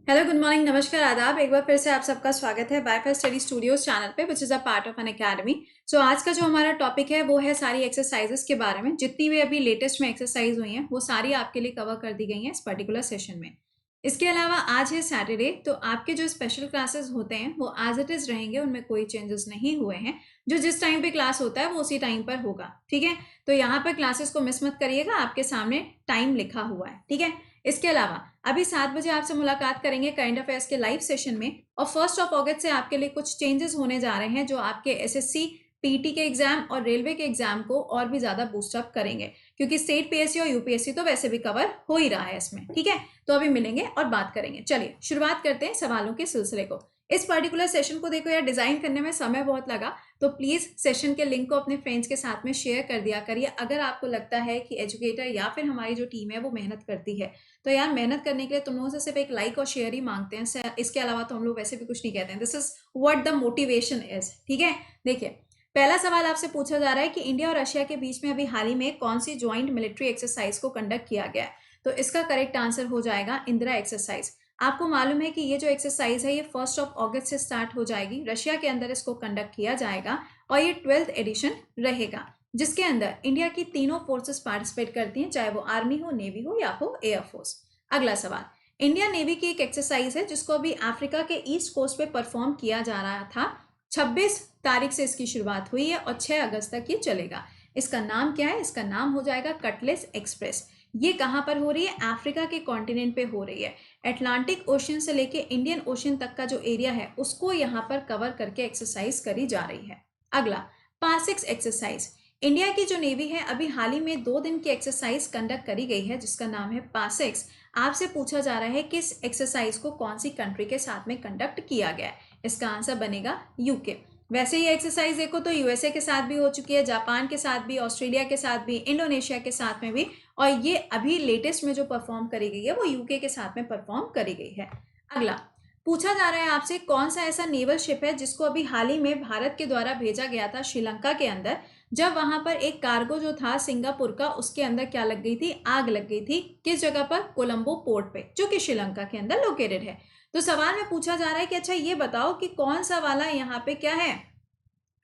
Hello, good morning, नमस्कार, आदाब। एक बार फिर से आप सबका स्वागत है बायफर स्टडी स्टूडियोज चैनल पे, which is a part of an academy. So आज का जो हमारा टॉपिक है वो है सारी एक्सरसाइजेस के बारे में। जितनी भी अभी लेटेस्ट में एक्सरसाइज हुई हैं वो सारी आपके लिए कवर कर दी गई हैं इस पर्टिकुलर सेशन में। इसके अलावा आज है सैटरडे, तो आपके जो स्पेशल क्लासेस होते हैं वो एज इट इज रहेंगे, उनमें कोई चेंजेस नहीं हुए हैं। जो जिस टाइम पे क्लास होता है वो उसी टाइम पर होगा, ठीक है। तो यहाँ पर क्लासेस को मिस मत करिएगा, आपके सामने टाइम लिखा हुआ है, ठीक है। इसके अलावा अभी 7 बजे आपसे मुलाकात करेंगे करंट अफेयर्स के लाइव सेशन में, और 1 अगस्त से आपके लिए कुछ चेंजेस होने जा रहे हैं जो आपके एसएससी पीटी के एग्जाम और रेलवे के एग्जाम को और भी ज्यादा बूस्टअप करेंगे, क्योंकि स्टेट पीएससी और यूपीएससी तो वैसे भी कवर हो ही रहा है इसमें, ठीक है। तो अभी मिलेंगे और बात करेंगे। चलिए शुरुआत करते हैं सवालों के सिलसिले को। इस पर्टिकुलर सेशन को देखो यार, डिजाइन करने में समय बहुत लगा, तो प्लीज सेशन के लिंक को अपने फ्रेंड्स के साथ में शेयर कर दिया करिए। अगर आपको लगता है कि एजुकेटर या फिर हमारी जो टीम है वो मेहनत करती है, तो यार मेहनत करने के लिए तुम लोगों से सिर्फ एक लाइक और शेयर ही मांगते हैं। इसके अलावा तो हम लोग वैसे भी कुछ नहीं कहते हैं। This is what the motivation is, ठीक है। देखिए, पहला सवाल आपसे पूछा जा रहा है कि इंडिया और रशिया के बीच में अभी हाल ही में कौन सी ज्वाइंट मिलिट्री एक्सरसाइज को कंडक्ट किया गया है। तो इसका करेक्ट आंसर हो जाएगा इंदिरा एक्सरसाइज। आपको मालूम है कि ये जो एक्सरसाइज है ये 1 अगस्त से स्टार्ट हो जाएगी, रशिया के अंदर इसको कंडक्ट किया जाएगा, और ये 12th एडिशन रहेगा, जिसके अंदर इंडिया की तीनों फोर्सेस पार्टिसिपेट करती हैं, चाहे वो आर्मी हो, नेवी हो या हो एयरफोर्स। अगला सवाल, इंडिया नेवी की एक एक्सरसाइज है जिसको अभी अफ्रीका के ईस्ट कोस्ट पे परफॉर्म किया जा रहा था। 26 तारीख से इसकी शुरुआत हुई है और 6 अगस्त तक ये चलेगा। इसका नाम क्या है? इसका नाम हो जाएगा कटलेस एक्सप्रेस। ये कहां पर हो रही है? अफ्रीका के कॉन्टिनेंट पे हो रही है। अटलांटिक ओशन से लेके इंडियन ओशन तक का जो एरिया है उसको यहाँ पर कवर करके एक्सरसाइज करी जा रही है। अगला, पासिक्स एक्सरसाइज। इंडिया की जो नेवी है अभी हाल ही में 2 दिन की एक्सरसाइज कंडक्ट करी गई है जिसका नाम है पासिक्स। आपसे पूछा जा रहा है कि इस एक्सरसाइज को कौन सी कंट्री के साथ में कंडक्ट किया गया है। इसका आंसर बनेगा यूके। वैसे ये एक्सरसाइज देखो तो यूएसए के साथ भी हो चुकी है, जापान के साथ भी, ऑस्ट्रेलिया के साथ भी, इंडोनेशिया के साथ में भी, और ये अभी लेटेस्ट में जो परफॉर्म करी गई है वो यूके के साथ में परफॉर्म करी गई है। अगला, पूछा जा रहा है आपसे कौन सा ऐसा नेवल शिप है जिसको अभी हाल ही में भारत के द्वारा भेजा गया था श्रीलंका के अंदर, जब वहां पर एक कार्गो जो था सिंगापुर का, उसके अंदर क्या लग गई थी? आग लग गई थी। किस जगह पर? कोलंबो पोर्ट पे, जो कि श्रीलंका के अंदर लोकेटेड है। तो सवाल में पूछा जा रहा है कि अच्छा ये बताओ कि कौन सा वाला यहाँ पे क्या है?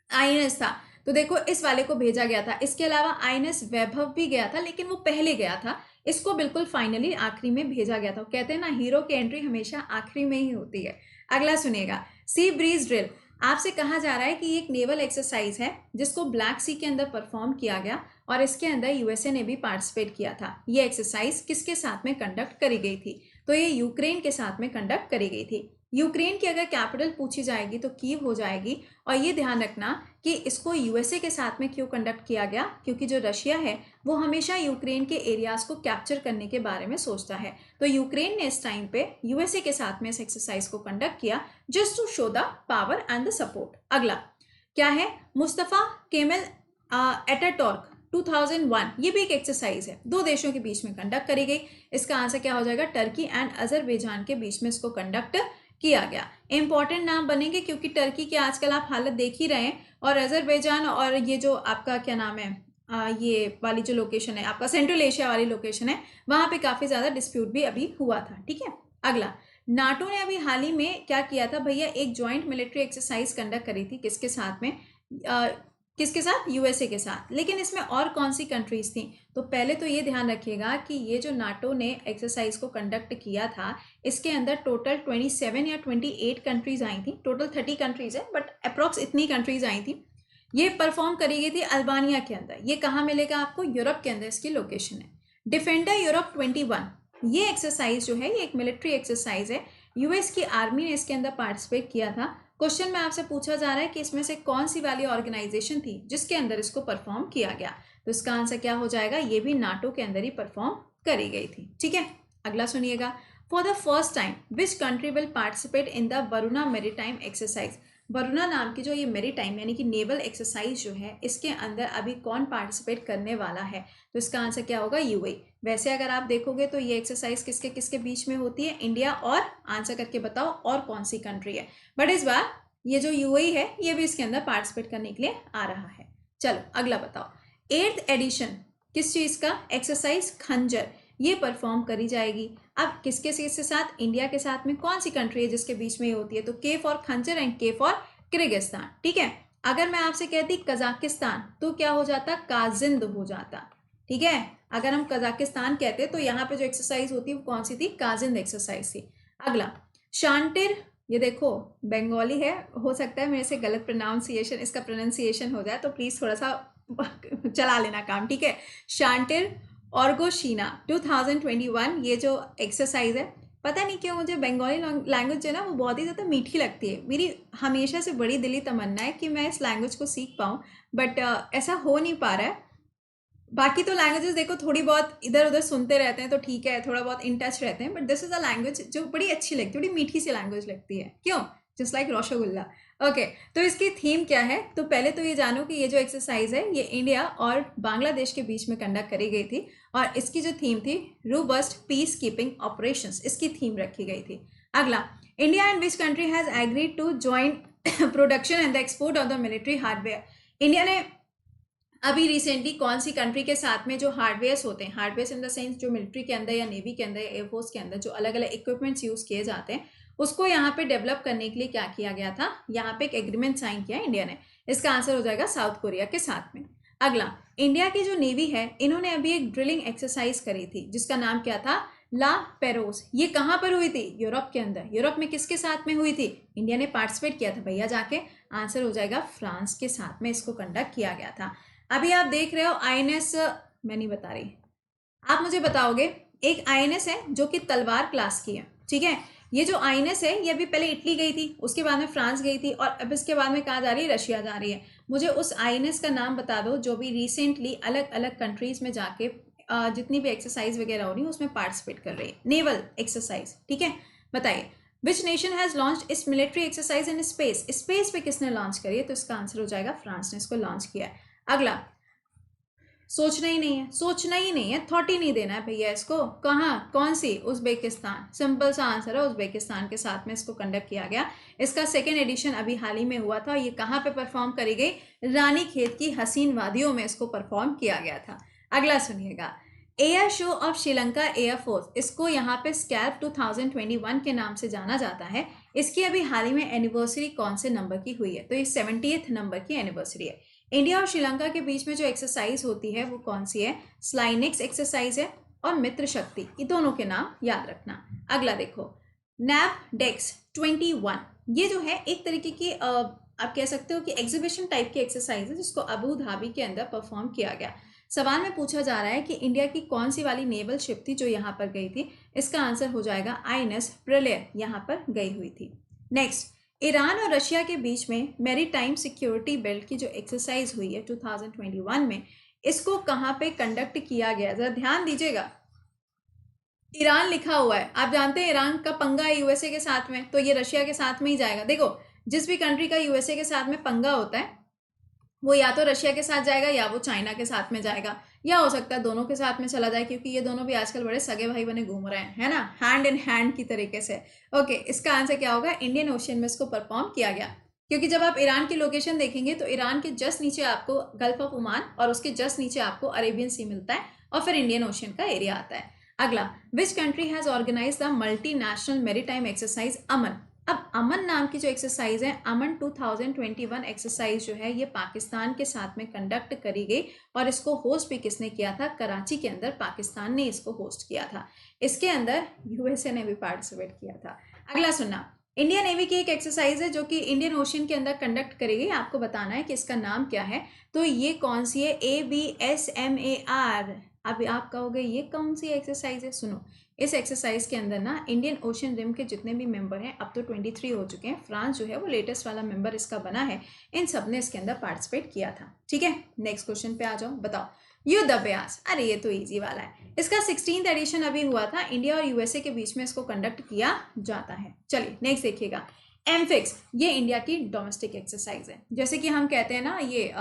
आईएनएस था। तो देखो इस वाले को भेजा गया था। इसके अलावा आईएनएस वैभव भी गया था, लेकिन वो पहले गया था। इसको बिल्कुल फाइनली आखिरी में भेजा गया था। कहते हैं ना, हीरो की एंट्री हमेशा आखिरी में ही होती है। अगला सुनिएगा, सी ब्रीज ड्रिल। आपसे कहा जा रहा है कि एक नेवल एक्सरसाइज है जिसको ब्लैक सी के अंदर परफॉर्म किया गया, और इसके अंदर यूएसए ने भी पार्टिसिपेट किया था। ये एक्सरसाइज किसके साथ में कंडक्ट करी गई थी? तो ये यूक्रेन के साथ में कंडक्ट करी गई थी। यूक्रेन की अगर कैपिटल पूछी जाएगी तो कीव हो जाएगी। और ये ध्यान रखना कि इसको यूएसए के साथ में क्यों कंडक्ट किया गया, क्योंकि जो रशिया है वो हमेशा यूक्रेन के एरियाज को कैप्चर करने के बारे में सोचता है। तो यूक्रेन ने इस टाइम पे यूएसए के साथ में इस एक्सरसाइज को कंडक्ट किया, just to show the power and the support. अगला क्या है? मुस्तफा केमल एटाटॉर्क 2001, ये भी एक एक्सरसाइज है, 2 देशों के बीच में कंडक्ट करी गई। इसका आंसर क्या हो जाएगा? टर्की एंड अजरबैजान के बीच में इसको कंडक्ट किया गया। इंपॉर्टेंट नाम बनेंगे क्योंकि टर्की की आजकल आप हालत देख ही रहे हैं, और अजरबैजान और ये जो आपका क्या नाम है, ये वाली जो लोकेशन है आपका सेंट्रल एशिया वाली लोकेशन है, वहां पे काफी ज्यादा डिस्प्यूट भी अभी हुआ था, ठीक है। अगला, नाटो ने अभी हाल ही में क्या किया था भैया? एक ज्वाइंट मिलिट्री एक्सरसाइज कंडक्ट करी थी। किसके साथ में? किसके साथ? यूएसए के साथ। लेकिन इसमें और कौन सी कंट्रीज थी? तो पहले तो ये ध्यान रखिएगा कि ये जो नाटो ने एक्सरसाइज को कंडक्ट किया था, इसके अंदर टोटल 27 या 28 कंट्रीज आई थी। टोटल 30 कंट्रीज है, बट अप्रॉक्स इतनी कंट्रीज आई थी। ये परफॉर्म करी गई थी अल्बानिया के अंदर। ये कहाँ मिलेगा आपको? यूरोप के अंदर इसकी लोकेशन है। डिफेंडर यूरोप 21, ये एक्सरसाइज जो है ये एक मिलिट्री एक्सरसाइज है। यूएस की आर्मी ने इसके अंदर पार्टिसिपेट किया था। क्वेश्चन में आपसे पूछा जा रहा है कि इसमें से कौन सी वाली ऑर्गेनाइजेशन थी जिसके अंदर इसको परफॉर्म किया गया। तो इसका आंसर क्या हो जाएगा? ये भी नाटो के अंदर ही परफॉर्म करी गई थी, ठीक है। अगला सुनिएगा, for the first time which country will participate in the Varuna maritime exercise. Varuna नाम की जो ये मेरीटाइम यानी कि नेवल एक्सरसाइज जो है, इसके अंदर अभी कौन पार्टिसिपेट करने वाला है? तो इसका आंसर क्या होगा? यूएई। वैसे अगर आप देखोगे तो ये एक्सरसाइज किसके किसके बीच में होती है? इंडिया और, आंसर करके बताओ और कौन सी कंट्री है। बट इस बार ये जो यूएई है ये भी इसके अंदर पार्टिसिपेट करने के लिए आ रहा है। चलो अगला बताओ, 8th एडिशन किस चीज का? एक्सरसाइज खंजर, ये परफॉर्म करी जाएगी। अब किसके किसके साथ? इंडिया के साथ में कौन सी कंट्री है जिसके बीच में ये होती है? तो के फॉर खंजर एंड के फॉर किर्गिस्तान। ठीक है, अगर मैं आपसे कहती कजाकिस्तान तो क्या हो जाता? काजिंद हो जाता। ठीक है, अगर हम कजाकिस्तान कहते तो यहाँ पे जो एक्सरसाइज होती है वो कौन सी थी? काजिंद एक्सरसाइज थी। अगला शांतिर, ये देखो बंगाली है, हो सकता है मेरे से गलत प्रोनाउंसिएशन, इसका प्रोनाउंसिएशन हो जाए तो प्लीज थोड़ा सा चला लेना काम। ठीक है, शांतिर ऑर्गोशीना 2021, ये जो एक्सरसाइज है, पता नहीं क्यों मुझे बंगाली लैंग्वेज जो है ना वो बहुत ही ज़्यादा मीठी लगती है। मेरी हमेशा से बड़ी दिली तमन्ना है कि मैं इस लैंग्वेज को सीख पाऊँ, बट ऐसा हो नहीं पा रहा है। बाकी तो लैंग्वेजेस देखो थोड़ी बहुत इधर उधर सुनते रहते हैं तो ठीक है, थोड़ा बहुत इन टच रहते हैं, but this is a language जो बड़ी अच्छी लगती है, बड़ी मीठी सी लैंग्वेज लगती है। क्यों? Just like rasgulla. ओके, तो इसकी थीम क्या है? तो पहले तो ये जानो कि ये जो एक्सरसाइज है ये इंडिया और बांग्लादेश के बीच में कंडक्ट करी गई थी, और इसकी जो थीम थी रोबस्ट पीस कीपिंग ऑपरेशंस, इसकी थीम रखी गई थी। अगला, India and which country has agreed to join production and the export of the military hardware. India ने अभी रिसेंटली कौन सी कंट्री के साथ में जो हार्डवेयर्स होते हैं, हार्डवेयर इन द सेंस जो मिलिट्री के अंदर या नेवी के अंदर या एयरफोर्स के अंदर जो अलग अलग इक्विपमेंट्स यूज किए जाते हैं, उसको यहाँ पे डेवलप करने के लिए क्या किया गया था? यहाँ पे एक एग्रीमेंट साइन किया इंडिया ने। इसका आंसर हो जाएगा साउथ कोरिया के साथ में। अगला, इंडिया की जो नेवी है इन्होंने अभी एक ड्रिलिंग एक्सरसाइज करी थी जिसका नाम क्या था? ला पेरोस। ये कहाँ पर हुई थी? यूरोप के अंदर। यूरोप में किसके साथ में हुई थी? इंडिया ने पार्टिसिपेट किया था भैया जाके। आंसर हो जाएगा फ्रांस के साथ में इसको कंडक्ट किया गया था। अभी आप देख रहे हो आईएनएस, मैं नहीं बता रही, आप मुझे बताओगे। एक आईएनएस है जो कि तलवार क्लास की है। ठीक है, ये जो आईएनएस है ये अभी पहले इटली गई थी, उसके बाद में फ्रांस गई थी, और अब इसके बाद में कहाँ जा रही है? रशिया जा रही है। मुझे उस आईएनएस का नाम बता दो जो भी रिसेंटली अलग अलग कंट्रीज में जाके जितनी भी एक्सरसाइज वगैरह हो रही है उसमें पार्टिसिपेट कर रही है, नेवल एक्सरसाइज। ठीक है, बताइए विच नेशन हैज लॉन्च इस military exercise in space. Space पे किसने लॉन्च करी है? तो इसका आंसर हो जाएगा फ्रांस ने इसको लॉन्च किया है। अगला, सोचना ही नहीं है, सोचना ही नहीं है, थॉट ही नहीं देना है भैया इसको। कहाँ? कौन सी? उज्बेकिस्तान। सिंपल सा आंसर है, उज्बेकिस्तान के साथ में इसको कंडक्ट किया गया। इसका सेकेंड एडिशन अभी हाल ही में हुआ था। ये कहाँ पे परफॉर्म करी गई? रानी खेत की हसीन वादियों में इसको परफॉर्म किया गया था। अगला सुनिएगा, air show off Sri Lanka air force, इसको यहाँ पे स्कैल्प 2021 के नाम से जाना जाता है। इसकी अभी हाल ही में एनिवर्सरी कौन से नंबर की हुई है? तो ये 70th नंबर की एनिवर्सरी है। इंडिया और श्रीलंका के बीच में जो एक्सरसाइज होती है वो कौन सी है? स्लाइनिक्स एक्सरसाइज है और मित्र शक्ति, ये दोनों के नाम याद रखना। अगला देखो, नैप डेक्स 21, ये जो है एक तरीके की आप कह सकते हो कि एग्जीबिशन टाइप की एक्सरसाइज है जिसको अबू धाबी के अंदर परफॉर्म किया गया। सवाल में पूछा जा रहा है कि इंडिया की कौन सी वाली नेवल शिप थी जो यहाँ पर गई थी। इसका आंसर हो जाएगा आईएनएस प्रलय, यहाँ पर गई हुई थी। नेक्स्ट, ईरान और रशिया के बीच में मैरीटाइम सिक्योरिटी बेल्ट की जो एक्सरसाइज हुई है 2021 में, इसको कहाँ पे कंडक्ट किया गया? जरा ध्यान दीजिएगा, ईरान लिखा हुआ है, आप जानते हैं ईरान का पंगा है यूएसए के साथ में, तो ये रशिया के साथ में ही जाएगा। देखो, जिस भी कंट्री का यूएसए के साथ में पंगा होता है वो या तो रशिया के साथ जाएगा या वो चाइना के साथ में जाएगा, या हो सकता है दोनों के साथ में चला जाए, क्योंकि ये दोनों भी आजकल बड़े सगे भाई बने घूम रहे हैं, है ना, हैंड इन हैंड की तरीके से। ओके, इसका आंसर क्या होगा? इंडियन ओशियन में इसको परफॉर्म किया गया। क्योंकि जब आप ईरान की लोकेशन देखेंगे तो ईरान के जस्ट नीचे आपको गल्फ ऑफ ओमान और उसके जस्ट नीचे आपको अरेबियन सी मिलता है, और फिर इंडियन ओशियन का एरिया आता है। अगला, which country has organise the multinational maritime exercise Aman. अब अमन नाम की जो एक्सरसाइज है, अमन 2021 एक्सरसाइज जो है ये पाकिस्तान के साथ में कंडक्ट करी गई, और इसको होस्ट भी किसने किया था? कराची के अंदर पाकिस्तान ने इसको होस्ट किया था। इसके अंदर यूएसए ने भी पार्टिसिपेट किया था। अगला सुनना, इंडियन नेवी की एक एक्सरसाइज है जो कि इंडियन ओशियन के अंदर कंडक्ट करी गई। आपको बताना है कि इसका नाम क्या है। तो ये कौन सी है? ABSMAR। अब आप कहोगे ये कौन सी एक्सरसाइज है? सुनो, इस एक्सरसाइज के अंदर ना इंडियन ओशन रिम के जितने भी मेंबर हैं, अब तो 23 हो चुके हैं, फ्रांस जो है वो लेटेस्ट वाला मेंबर इसका बना है, इन सब ने इसके अंदर पार्टिसिपेट किया था। ठीक है, नेक्स्ट क्वेश्चन पे आ जाओ, बताओ युद्ध अभ्यास। अरे ये तो इजी वाला है, इसका 16th एडिशन अभी हुआ था, इंडिया और यूएसए के बीच में इसको कंडक्ट किया जाता है। चलिए नेक्स्ट देखिएगा, एमफिक्स, ये इंडिया की डोमेस्टिक एक्सरसाइज है। जैसे कि हम कहते हैं ना ये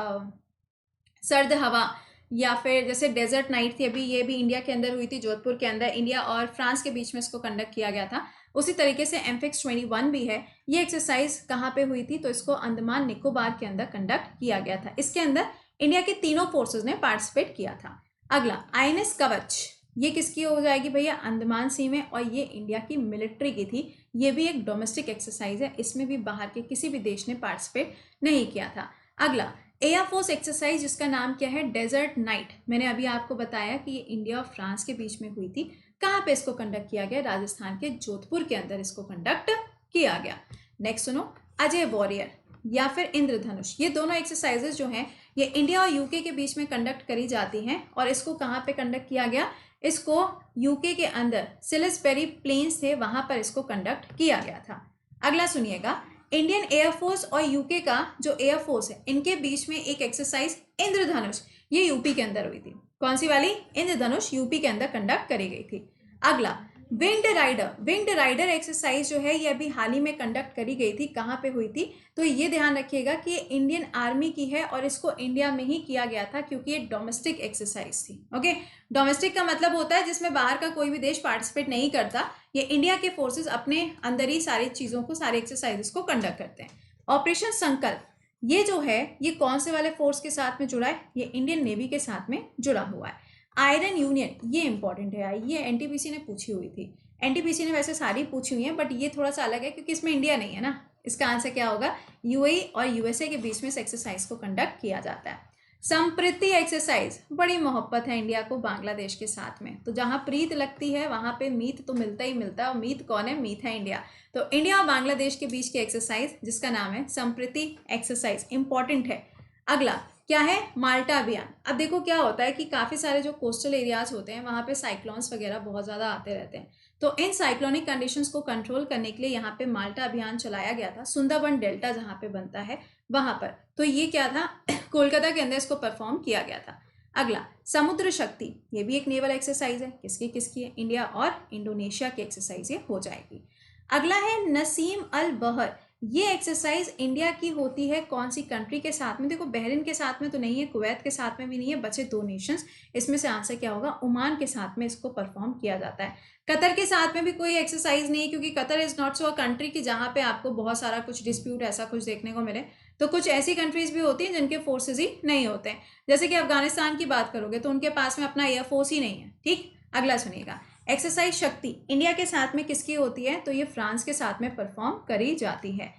सर्द हवा, या फिर जैसे डेजर्ट नाइट थी अभी, ये भी इंडिया के अंदर हुई थी, जोधपुर के अंदर, इंडिया और फ्रांस के बीच में इसको कंडक्ट किया गया था। उसी तरीके से एमफिक्स 21 भी है। ये एक्सरसाइज कहाँ पे हुई थी? तो इसको अंडमान निकोबार के अंदर कंडक्ट किया गया था। इसके अंदर इंडिया के तीनों फोर्सेस ने पार्टिसिपेट किया था। अगला, आईएनएस कवच, ये किसकी हो जाएगी भैया, अंडमान सी में, और ये इंडिया की मिलिट्री की थी। ये भी एक डोमेस्टिक एक्सरसाइज है, इसमें भी बाहर के किसी भी देश ने पार्टिसिपेट नहीं किया था। अगला एयरफोर्स एक्सरसाइज, जिसका नाम क्या है, डेजर्ट नाइट। मैंने अभी आपको बताया कि ये इंडिया और फ्रांस के बीच में हुई थी। कहाँ पे इसको कंडक्ट किया गया, राजस्थान के जोधपुर के अंदर इसको कंडक्ट किया गया। नेक्स्ट सुनो, अजय वॉरियर या फिर इंद्रधनुष, ये दोनों एक्सरसाइजेस जो हैं ये इंडिया और यूके के बीच में कंडक्ट करी जाती हैं। और इसको कहाँ पे कंडक्ट किया गया, इसको यूके के अंदर सिलिसबरी प्लेन्स थे वहां पर इसको कंडक्ट किया गया था। अगला सुनिएगा, इंडियन एयरफोर्स और यूके का जो एयरफोर्स है इनके बीच में एक एक्सरसाइज इंद्रधनुष, ये यूपी के अंदर हुई थी। कौन सी वाली, इंद्रधनुष, यूपी के अंदर कंडक्ट करी गई थी। अगला wind rider, wind rider exercise जो है ये अभी हाल ही में कंडक्ट करी गई थी। कहाँ पे हुई थी, तो ये ध्यान रखिएगा कि ये इंडियन आर्मी की है और इसको इंडिया में ही किया गया था क्योंकि ये डोमेस्टिक एक्सरसाइज थी। ओके, डोमेस्टिक का मतलब होता है जिसमें बाहर का कोई भी देश पार्टिसिपेट नहीं करता। ये इंडिया के फोर्सेस अपने अंदर ही सारी चीजों को, सारे एक्सरसाइजेस को कंडक्ट करते हैं। ऑपरेशन संकल्प, ये जो है ये कौन से वाले फोर्स के साथ में जुड़ा है, ये इंडियन नेवी के साथ में जुड़ा हुआ है। आयरन यूनियन, ये इंपॉर्टेंट है, ये एनटीपीसी ने पूछी हुई थी। एनटीपीसी ने वैसे सारी पूछी हुई है बट ये थोड़ा सा अलग है क्योंकि इसमें इंडिया नहीं है ना। इसका आंसर क्या होगा, यूएई और यूएसए के बीच में इस एक्सरसाइज को कंडक्ट किया जाता है। संप्रीति एक्सरसाइज, बड़ी मोहब्बत है इंडिया को बांग्लादेश के साथ में, तो जहां प्रीत लगती है वहां पे मीत तो मिलता ही मिलता है। और मीत कौन है, मीत है इंडिया। तो इंडिया और बांग्लादेश के बीच की एक्सरसाइज जिसका नाम है संप्रीति एक्सरसाइज, इंपॉर्टेंट है। अगला क्या है, माल्टा अभियान। अब देखो क्या होता है कि काफी सारे जो कोस्टल एरियाज होते हैं वहां पे साइक्लोन्स वगैरह बहुत ज्यादा आते रहते हैं। तो इन साइक्लोनिक कंडीशंस को कंट्रोल करने के लिए यहाँ पे माल्टा अभियान चलाया गया था, सुंदरबन डेल्टा जहाँ पे बनता है वहां पर। तो ये क्या था, कोलकाता के अंदर इसको परफॉर्म किया गया था। अगला समुद्र शक्ति, ये भी एक नेवल एक्सरसाइज है। किसकी किसकी है, इंडिया और इंडोनेशिया की एक्सरसाइज ये हो जाएगी। अगला है नसीम अल बहर, ये एक्सरसाइज इंडिया की होती है कौन सी कंट्री के साथ में, देखो बहरीन के साथ में तो नहीं है, कुवैत के साथ में भी नहीं है, बचे दो नेशंस। इसमें से आंसर क्या होगा, ओमान के साथ में इसको परफॉर्म किया जाता है। कतर के साथ में भी कोई एक्सरसाइज नहीं है क्योंकि Qatar is not so a country की जहां पे आपको बहुत सारा कुछ डिस्प्यूट ऐसा कुछ देखने को मिले। तो कुछ ऐसी कंट्रीज भी होती हैं जिनके फोर्सेज ही नहीं होते हैं, जैसे कि अफगानिस्तान की बात करोगे तो उनके पास में अपना एयरफोर्स ही नहीं है। ठीक, अगला सुनिएगा, एक्सरसाइज शक्ति इंडिया के साथ में किसकी होती है, तो ये फ्रांस के साथ में परफॉर्म करी जाती है।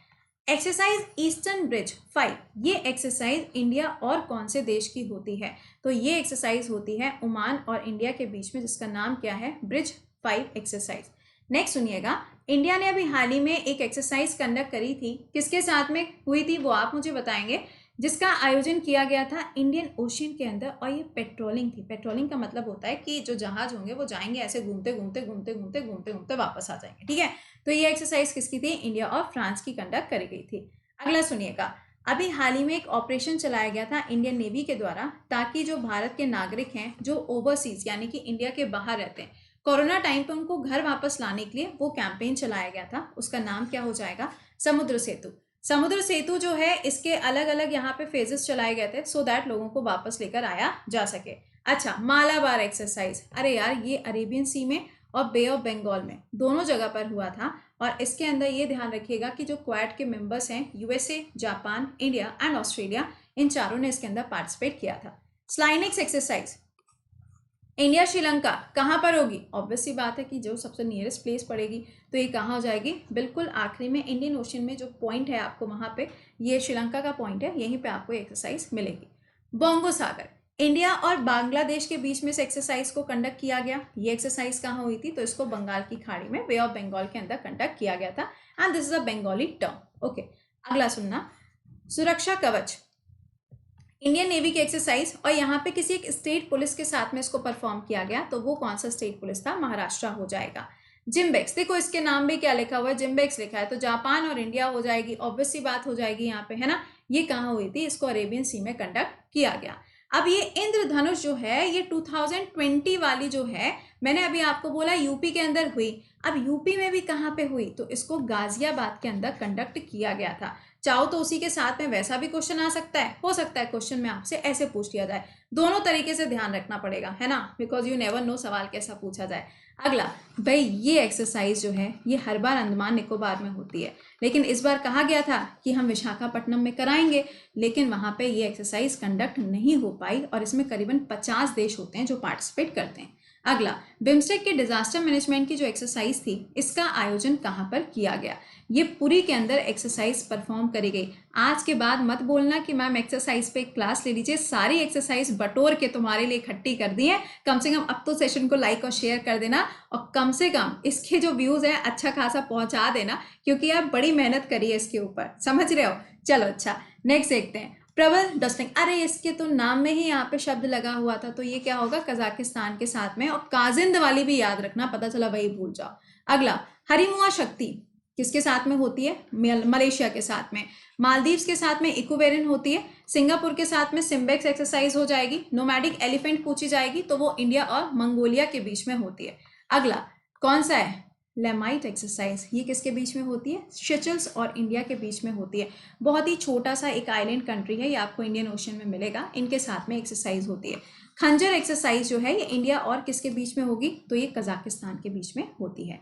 एक्सरसाइज ईस्टर्न ब्रिज 5, ये एक्सरसाइज इंडिया और कौन से देश की होती है, तो ये एक्सरसाइज होती है ओमान और इंडिया के बीच में, जिसका नाम क्या है, ब्रिज 5 एक्सरसाइज। नेक्स्ट सुनिएगा, इंडिया ने अभी हाल ही में एक एक्सरसाइज कंडक्ट करी थी, किसके साथ में हुई थी वो आप मुझे बताएंगे, जिसका आयोजन किया गया था इंडियन ओशियन के अंदर, और ये पेट्रोलिंग थी। पेट्रोलिंग का मतलब होता है कि जो जहाज होंगे वो जाएंगे ऐसे घूमते घूमते घूमते घूमते घूमते घूमते वापस आ जाएंगे। ठीक है, तो ये एक्सरसाइज किसकी थी, इंडिया और फ्रांस की कंडक्ट करी गई थी। अगला सुनिएगा, अभी हाल ही में एक ऑपरेशन चलाया गया था इंडियन नेवी के द्वारा, ताकि जो भारत के नागरिक हैं जो ओवरसीज यानी कि इंडिया के बाहर रहते हैं, कोरोना टाइम पे उनको घर वापस लाने के लिए वो कैंपेन चलाया गया था। उसका नाम क्या हो जाएगा, समुद्र सेतु। समुद्र सेतु जो है इसके अलग अलग यहाँ पे फेजेस चलाए गए थे सो दैट लोगों को वापस लेकर आया जा सके। अच्छा, मालाबार एक्सरसाइज, अरे यार ये अरेबियन सी में और बे ऑफ बंगाल में दोनों जगह पर हुआ था। और इसके अंदर ये ध्यान रखिएगा कि जो क्वाड के मेंबर्स हैं, USA, Japan, India and Australia, इन चारों ने इसके अंदर पार्टिसिपेट किया था। स्लाइनिक्स एक्सरसाइज, इंडिया श्रीलंका कहाँ पर होगी, ऑब्वियस सी बात है कि जो सबसे नियरेस्ट प्लेस पड़ेगी, तो ये कहाँ हो जाएगी, बिल्कुल आखिरी में इंडियन ओशन में जो पॉइंट है आपको वहाँ पे, ये श्रीलंका का पॉइंट है, यहीं पे आपको एक्सरसाइज मिलेगी। बोंगो सागर, इंडिया और बांग्लादेश के बीच में इस एक्सरसाइज को कंडक्ट किया गया। ये एक्सरसाइज कहाँ हुई थी, तो इसको बंगाल की खाड़ी में, बे ऑफ बंगाल के अंदर कंडक्ट किया गया था, and this is a Bengali term. Okay, अगला सुनना, सुरक्षा कवच, इंडियन नेवी की एक्सरसाइज, और यहाँ पे किसी एक स्टेट पुलिस के साथ में इसको परफॉर्म किया गया, तो वो कौन सा स्टेट पुलिस था, महाराष्ट्र हो जाएगा। जिम्बेक्स, देखो इसके नाम भी क्या लिखा हुआ है, जिम्बेक्स लिखा है, तो जापान और इंडिया हो जाएगी, ऑब्वियस सी बात हो जाएगी यहाँ पे, है ना। ये कहाँ हुई थी, इसको अरेबियन सी में कंडक्ट किया गया। अब ये इंद्रधनुष जो है ये 2020 वाली जो है, मैंने अभी आपको बोला यूपी के अंदर हुई। अब यूपी में भी कहाँ पे हुई, तो इसको गाजियाबाद के अंदर कंडक्ट किया गया था। चाहो तो उसी के साथ में वैसा भी क्वेश्चन आ सकता है, हो सकता है क्वेश्चन में आपसे ऐसे पूछ लिया जाए, दोनों तरीके से ध्यान रखना पड़ेगा, है ना, बिकॉज यू नेवर नो सवाल कैसा पूछा जाए। अगला भाई, ये एक्सरसाइज जो है ये हर बार अंडमान निकोबार में होती है, लेकिन इस बार कहा गया था कि हम विशाखापट्टनम में कराएंगे, लेकिन वहां पे ये एक्सरसाइज कंडक्ट नहीं हो पाई, और इसमें करीबन 50 देश होते हैं जो पार्टिसिपेट करते हैं। अगला, बिम्स्टेक के डिजास्टर मैनेजमेंट की जो एक्सरसाइज थी इसका आयोजन कहाँ पर किया गया? ये पुरी के अंदर एक्सरसाइज परफॉर्म करी गई। आज के बाद मत बोलना कि मैम एक्सरसाइज पे एक क्लास ले लीजिए, सारी एक्सरसाइज बटोर के तुम्हारे लिए इकट्ठी कर दी है। कम से कम अब तो सेशन को लाइक और शेयर कर देना, और कम से कम इसके जो व्यूज है अच्छा खासा पहुंचा देना, क्योंकि आप बड़ी मेहनत करी है इसके ऊपर, समझ रहे हो। चलो अच्छा, नेक्स्ट देखते हैं। प्रबल डस्टिंग, अरे इसके तो नाम में ही यहाँ पे शब्द लगा हुआ था, तो ये क्या होगा? कजाकिस्तान के साथ में। और काजिंद वाली भी याद रखना, पता चला वही भूल जाओ। अगला, हरिमुआ शक्ति किसके साथ में होती है? मलेशिया के साथ में। मालदीव्स के साथ में इक्वेरिन होती है। सिंगापुर के साथ में सिम्बेक्स एक्सरसाइज हो जाएगी। नोमैडिक एलिफेंट पूछी जाएगी तो वो इंडिया और मंगोलिया के बीच में होती है। अगला कौन सा है? लेमाइट एक्सरसाइज, ये किसके बीच में होती है? सेशल्स और इंडिया के बीच में होती है। बहुत ही छोटा सा एक आइलैंड कंट्री है, ये आपको इंडियन ओशन में मिलेगा, इनके साथ में एक्सरसाइज होती है। खंजर एक्सरसाइज जो है ये इंडिया और किसके बीच में होगी? तो ये कजाकिस्तान के बीच में होती है।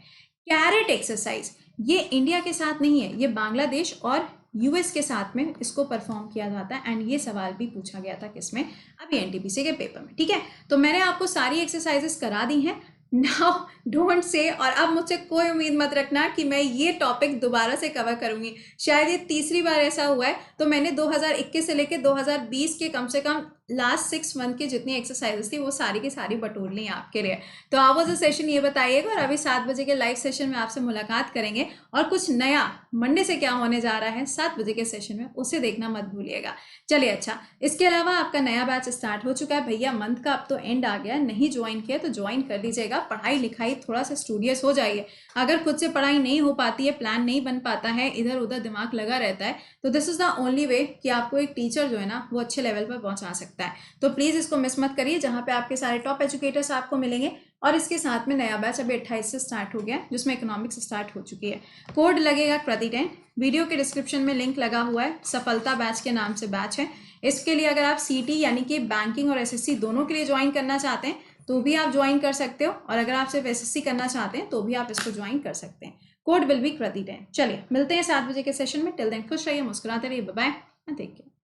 कैरेट एक्सरसाइज, ये इंडिया के साथ नहीं है, ये बांग्लादेश और यूएस के साथ में इसको परफॉर्म किया जाता है। एंड ये सवाल भी पूछा गया था किसमें? अभी एनटीपीसी के पेपर में। ठीक है, तो मैंने आपको सारी एक्सरसाइजेस करा दी हैं। नाउ डोंट से, और अब मुझसे कोई उम्मीद मत रखना कि मैं ये टॉपिक दोबारा से कवर करूंगी। शायद ये तीसरी बार ऐसा हुआ है। तो मैंने 2021 से लेकर 2020 के कम से कम लास्ट 6 मंथ की जितनी एक्सरसाइजेस थी वो सारी की सारी बटोर ली आपके लिए। तो आप वो सेशन ये बताइएगा, और अभी 7 बजे के लाइव सेशन में आपसे मुलाकात करेंगे, और कुछ नया मंडे से क्या होने जा रहा है 7 बजे के सेशन में, उसे देखना मत भूलिएगा। चलिए अच्छा, इसके अलावा आपका नया बैच स्टार्ट हो चुका है भैया। मंथ का अब तो एंड आ गया, नहीं ज्वाइन किया तो ज्वाइन कर लीजिएगा। पढ़ाई लिखाई थोड़ा सा स्टूडियस हो जाइए। अगर खुद से पढ़ाई नहीं हो पाती है, प्लान नहीं बन पाता है, इधर उधर दिमाग लगा रहता है, तो this is the only way कि आपको एक टीचर जो है ना वो अच्छे लेवल पर पहुंचा सकता है। तो प्लीज इसको मिस मत करिए, जहां पे आपके सारे टॉप एजुकेटर्स आपको मिलेंगे। और इसके साथ में नया बैच अभी 28 से स्टार्ट हो गया, जिसमें इकोनॉमिक्स स्टार्ट हो चुकी है। कोड लगेगा कृति10, वीडियो के डिस्क्रिप्शन में लिंक लगा हुआ है, सफलता बैच के नाम से बैच है। इसके लिए अगर आप सीटी यानी कि बैंकिंग और एसएससी दोनों के लिए ज्वाइन करना चाहते हैं तो भी आप ज्वाइन कर सकते हो, और अगर आप सिर्फ एसएससी करना चाहते हैं तो भी आप इसको ज्वाइन कर सकते हैं। कोड विल बी कृति10। चलिए मिलते हैं 7 बजे के सेशन में। टिल देन खुश रहिए, मुस्कुराते रहिए, बाय बाय, टेक केयर।